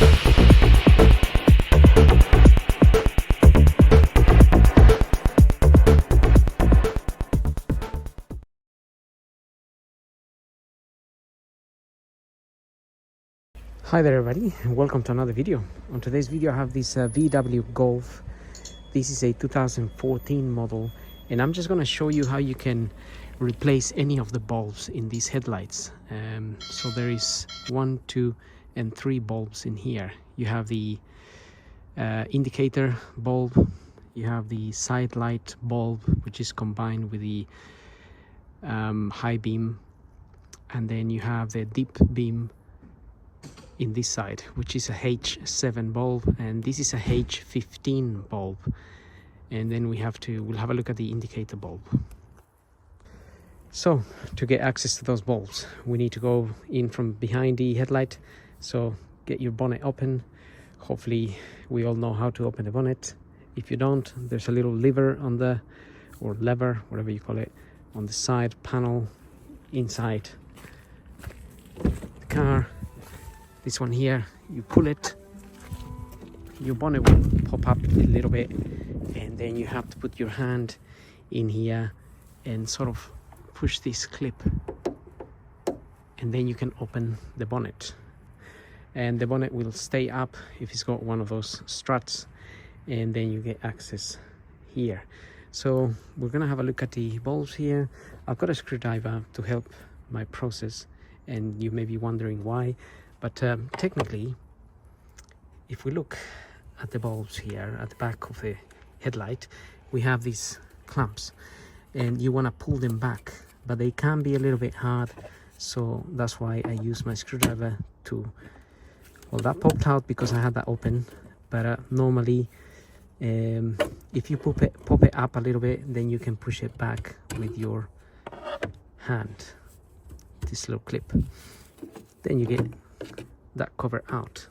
Hi there everybody, and welcome to another video. On today's video I have this VW Golf. This is a 2014 model, and I'm just going to show you how you can replace any of the bulbs in these headlights. So there is 1, 2 and 3 bulbs in here. You have the indicator bulb, you have the side light bulb, which is combined with the high beam, and then you have the deep beam in this side, which is a H7 bulb, and this is a H15 bulb. And then we'll have a look at the indicator bulb. So to get access to those bulbs, we need to go in from behind the headlight. So get your bonnet open. Hopefully we all know how to open the bonnet. If you don't, there's a little lever on the, or lever, whatever you call it, on the side panel inside the car. This one here, you pull it, your bonnet will pop up a little bit, and then you have to put your hand in here and sort of push this clip, and then you can open the bonnet. And the bonnet will stay up if it's got one of those struts, and then you get access here. So we're gonna have a look at the bulbs here. I've got a screwdriver to help my process, and you may be wondering why. But technically, if we look at the bulbs here at the back of the headlight, we have these clamps, and you want to pull them back, but they can be a little bit hard, so that's why I use my screwdriver to, well, that popped out because I had that open, but normally if you pop it up a little bit, then you can push it back with your hand, this little clip, then you get that cover out,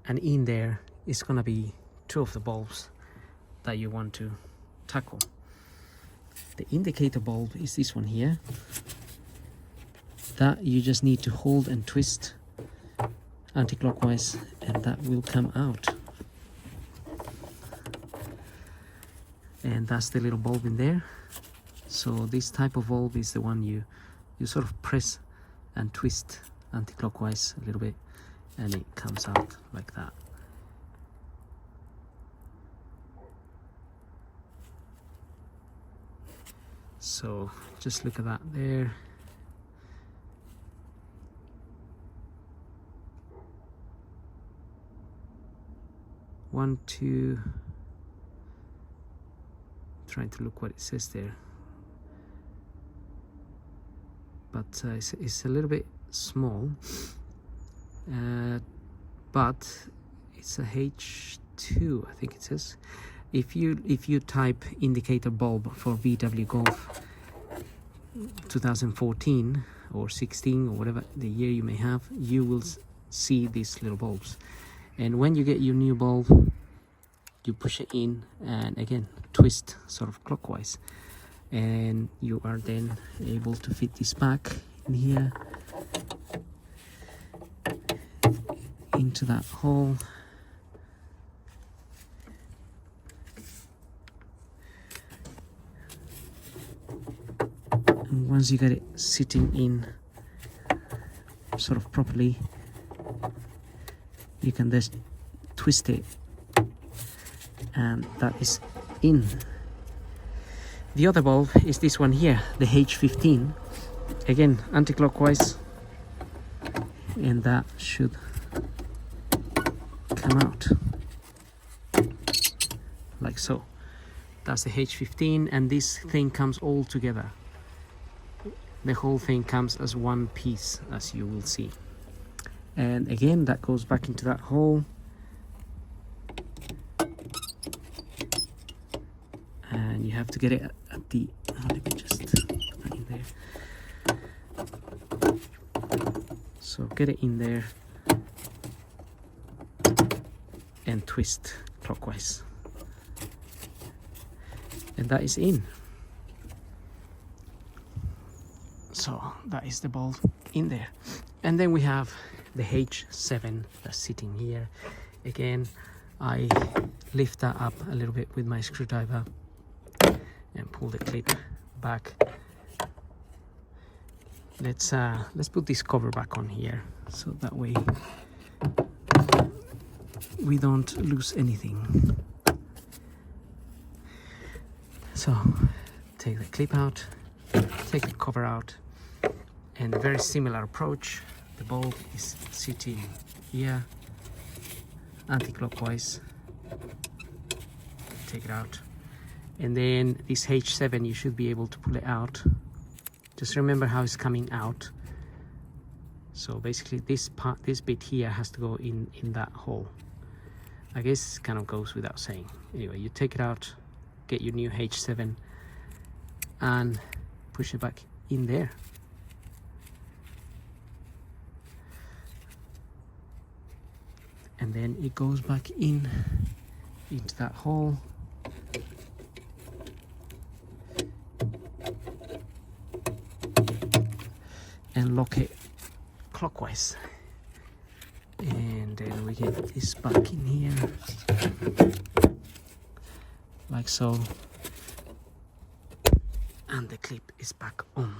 and in there is gonna be 2 of the bulbs that you want to tackle. The indicator bulb is this one here, that you just need to hold and twist anti-clockwise, and that will come out, and that's the little bulb in there. So this type of bulb is the one you sort of press and twist anti-clockwise a little bit, and it comes out like that. So just look at that there. One, two, trying to look what it says there, but it's a little bit small, but it's a H2, I think it says. If you type indicator bulb for VW Golf 2014 or 16 or whatever the year you may have, you will see these little bulbs. And when you get your new bulb, you push it in and again twist sort of clockwise, and you are then able to fit this back in here into that hole. And once you get it sitting in sort of properly, you can just twist it, and that is in. The other bulb is this one here, the H15, again anti-clockwise, and that should come out like so. That's the H15, and this thing comes all together. The whole thing comes as one piece, as you will see. And again, that goes back into that hole, and you have to get it at the, let me just put that in there. So get it in there and twist clockwise, and that is in. So that is the bulb in there. And then we have the H7 that's sitting here. Again, I lift that up a little bit with my screwdriver and pull the clip back. Let's put this cover back on here, so that way we don't lose anything. So take the clip out, take the cover out, and a very similar approach. The bulb is sitting here, anti-clockwise. Take it out, and then this H7, you should be able to pull it out. Just remember how it's coming out. So basically this part, this bit here has to go in that hole. I guess it kind of goes without saying. Anyway, you take it out, get your new H7 and push it back in there. And then it goes back into that hole. And lock it clockwise, and then we get this back in here like so, and the clip is back on,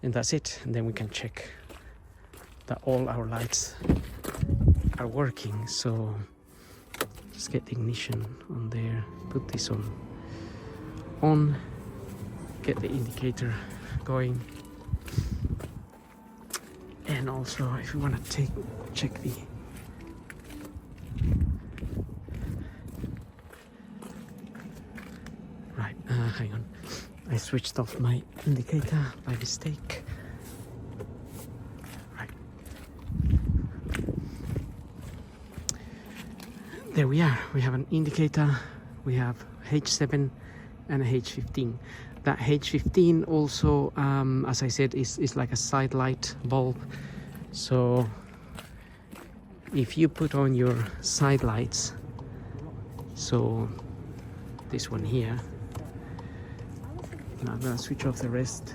and that's it. And then we can check that all our lights are working. So just get the ignition on there, put this on, get the indicator going. And also, if you want to check the right, hang on, I switched off my indicator by mistake. Right, there we are. We have an indicator, we have H7 and a H15. That H15 also, as I said, is like a side light bulb. So if you put on your side lights, so this one here, now I'm gonna switch off the rest.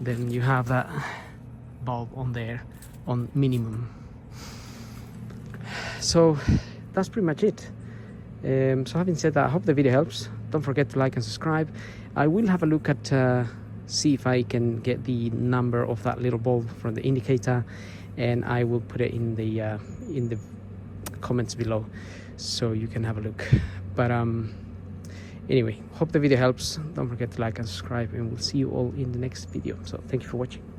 Then you have that bulb on there on minimum. So that's pretty much it. So having said that, I hope the video helps. Don't forget to like and subscribe. I will have a look at see if I can get the number of that little bulb from the indicator, and I will put it in the comments below so you can have a look. But anyway, hope the video helps. Don't forget to like and subscribe, and we'll see you all in the next video. So thank you for watching.